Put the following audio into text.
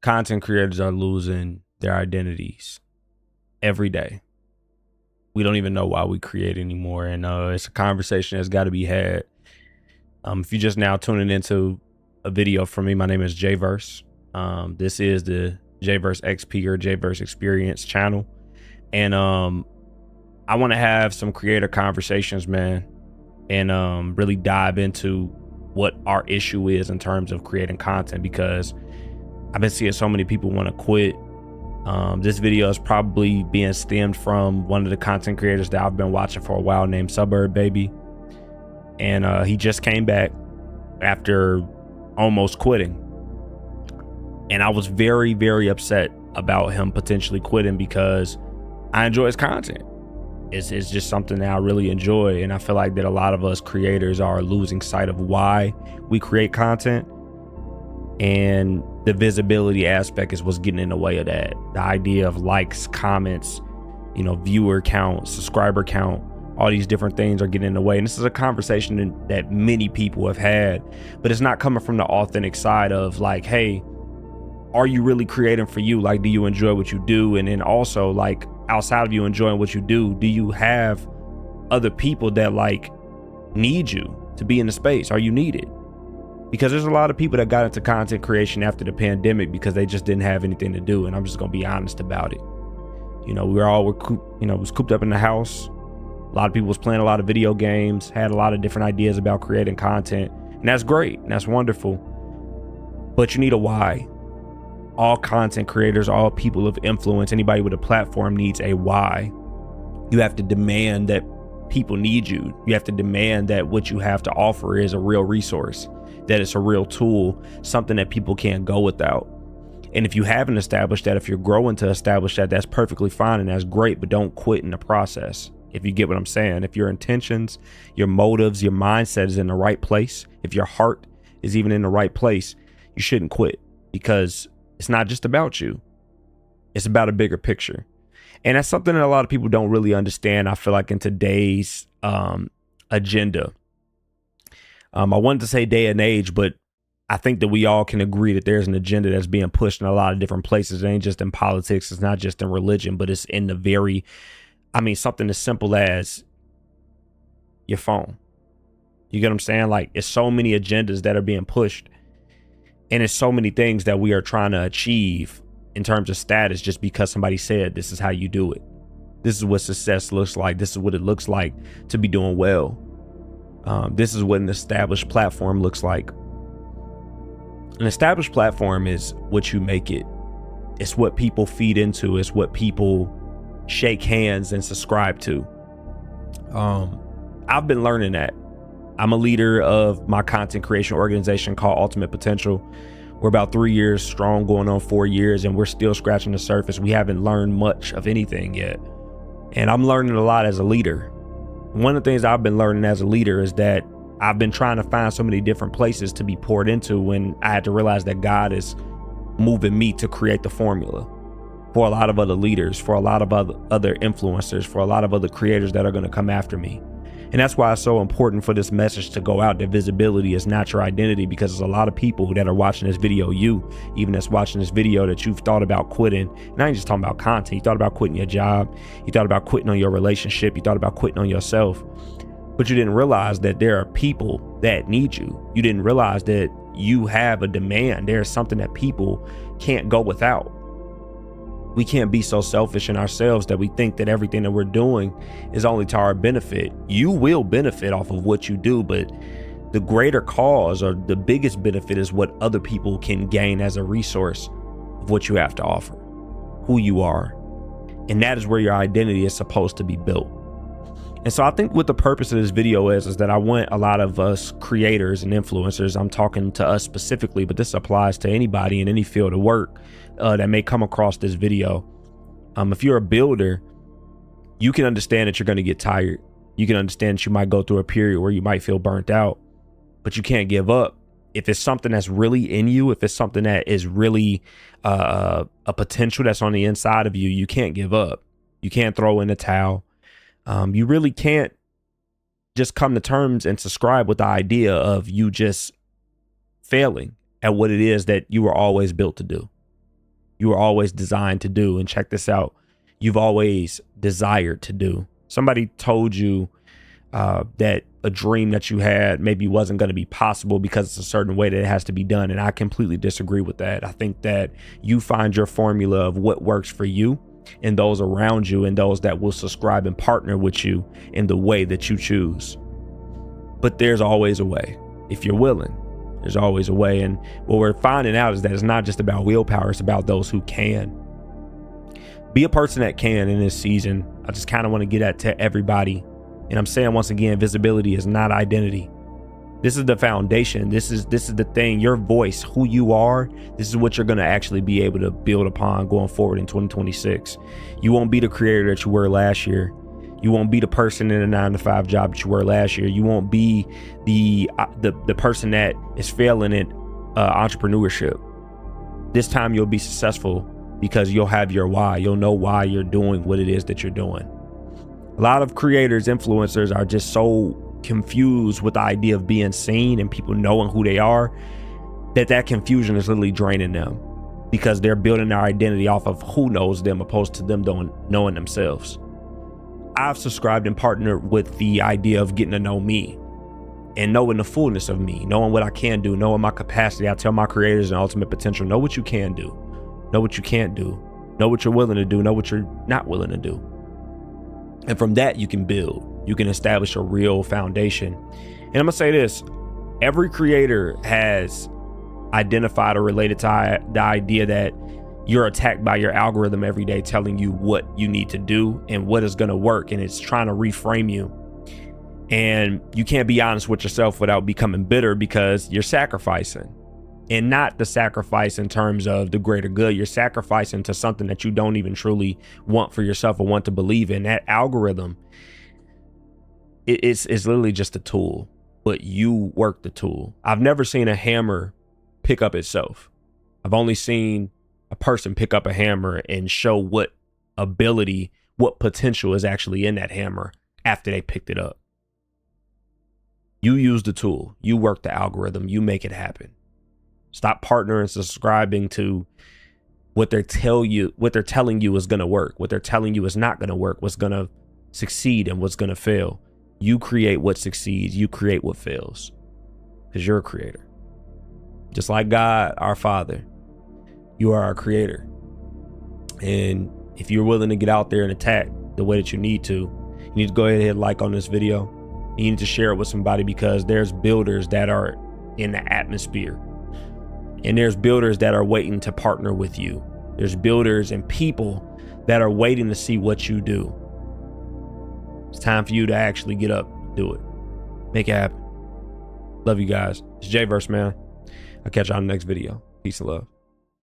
Content creators are losing their identities every day. We don't even know why we create anymore. And it's a conversation that's got to be had. If you're just now tuning into a video from me, my name is Jvrse. This is the Jvrse XP or Jvrse Experience channel. And I want to have some creator conversations, man, and really dive into what our issue is in terms of creating content, because I've been seeing so many people want to quit. This video is probably being stemmed from one of the content creators that I've been watching for a while named Suburb Baby. And he just came back after almost quitting. And I was very, very upset about him potentially quitting because I enjoy his content. It's just something that I really enjoy. And I feel like that a lot of us creators are losing sight of why we create content. And the visibility aspect is what's getting in the way of that. The idea of likes, comments, viewer count, subscriber count, all these different things are getting in the way. And this is a conversation that many people have had, but it's not coming from the authentic side of like, hey, are you really creating for you? Like, do you enjoy what you do? And then also, like, outside of you enjoying what you do you have other people that like need you to be in the space? Are you needed? Because there's a lot of people that got into content creation after the pandemic because they just didn't have anything to do. And I'm just gonna be honest about it. We was cooped up in the house. A lot of people was playing a lot of video games, had a lot of different ideas about creating content. And that's great, and that's wonderful. But you need a why. All content creators, all people of influence, anybody with a platform needs a why. You have to demand that people need you. You have to demand that what you have to offer is a real resource, that it's a real tool, something that people can't go without. And if you haven't established that, if you're growing to establish that, that's perfectly fine and that's great, but don't quit in the process. If you get what I'm saying, if your intentions, your motives, your mindset is in the right place, if your heart is even in the right place, you shouldn't quit, because it's not just about you. It's about a bigger picture. And that's something that a lot of people don't really understand, I feel like, in today's agenda. I wanted to say day and age, but I think that we all can agree that there's an agenda that's being pushed in a lot of different places. It ain't just in politics. It's not just in religion, but it's in something as simple as your phone. You get what I'm saying? Like, it's so many agendas that are being pushed. And it's so many things that we are trying to achieve in terms of status just because somebody said this is how you do it. This is what success looks like. This is what it looks like to be doing well. This is what an established platform looks like. An established platform is what you make it. It's what people feed into. It's what people shake hands and subscribe to. I've been learning that. I'm a leader of my content creation organization called Ultimate Potential. We're about 3 years strong, going on 4 years, and we're still scratching the surface. We haven't learned much of anything yet. And I'm learning a lot as a leader. One of the things I've been learning as a leader is that I've been trying to find so many different places to be poured into, when I had to realize that God is moving me to create the formula for a lot of other leaders, for a lot of other influencers, for a lot of other creators that are going to come after me. And that's why it's so important for this message to go out, that visibility is not your identity, because there's a lot of people that are watching this video, even that's watching this video, that you've thought about quitting. And I ain't just talking about content. You thought about quitting your job. You thought about quitting on your relationship. You thought about quitting on yourself. But you didn't realize that there are people that need you. You didn't realize that you have a demand. There's something that people can't go without. We can't be so selfish in ourselves that we think that everything that we're doing is only to our benefit. You will benefit off of what you do, but the greater cause, or the biggest benefit, is what other people can gain as a resource of what you have to offer, who you are. And that is where your identity is supposed to be built. And so I think what the purpose of this video is that I want a lot of us creators and influencers, I'm talking to us specifically, but this applies to anybody in any field of work that may come across this video. If you're a builder, you can understand that you're going to get tired. You can understand that you might go through a period where you might feel burnt out, but you can't give up. If it's something that's really in you, if it's something that is really a potential that's on the inside of you, you can't give up. You can't throw in the towel. You really can't just come to terms and subscribe with the idea of you just failing at what it is that you were always built to do. you were always designed to do. And check this out, you've always desired to do. Somebody told you that a dream that you had maybe wasn't going to be possible because it's a certain way that it has to be done. And I completely disagree with that. I think that you find your formula of what works for you and those around you and those that will subscribe and partner with you in the way that you choose. But there's always a way. If you're willing, there's always a way. And what we're finding out is that it's not just about willpower, it's about those who can. Be a person that can in this season. I just kind of want to get at to everybody. And I'm saying once again, visibility is not identity. This is the foundation. This is the thing, your voice, who you are. This is what you're going to actually be able to build upon going forward in 2026. You won't be the creator that you were last year. You won't be the person in a 9-to-5 job that you were last year. You won't be the person that is failing at entrepreneurship. This time you'll be successful because you'll have your why. You'll know why you're doing what it is that you're doing. A lot of creators, influencers are just so confused with the idea of being seen and people knowing who they are, that confusion is literally draining them because they're building their identity off of who knows them opposed to them knowing themselves. I've subscribed and partnered with the idea of getting to know me and knowing the fullness of me, knowing what I can do, knowing my capacity. I tell my creators and ultimate potential, know what you can do, know what you can't do, know what you're willing to do, know what you're not willing to do. And from that, you can build. You can establish a real foundation. And I'm going to say this. Every creator has identified or related to the idea that you're attacked by your algorithm every day telling you what you need to do and what is going to work. And it's trying to reframe you. And you can't be honest with yourself without becoming bitter because you're sacrificing. And not the sacrifice in terms of the greater good. You're sacrificing to something that you don't even truly want for yourself or want to believe in. That algorithm, it's literally just a tool, but you work the tool. I've never seen a hammer pick up itself. I've only seen a person pick up a hammer and show what ability, what potential is actually in that hammer after they picked it up. You use the tool, you work the algorithm, you make it happen. Stop partnering and subscribing to what they're telling you is going to work, what they're telling you is not going to work, what's going to succeed and what's going to fail. You create what succeeds, you create what fails, because you're a creator. Just like God, our Father, you are our creator. And if you're willing to get out there and attack the way that you need to go ahead and hit like on this video. You need to share it with somebody because there's builders that are in the atmosphere. And there's builders that are waiting to partner with you. There's builders and people that are waiting to see what you do. It's time for you to actually get up, do it, make it happen. Love you guys. It's Jvrse, man. I'll catch you on the next video. Peace and love.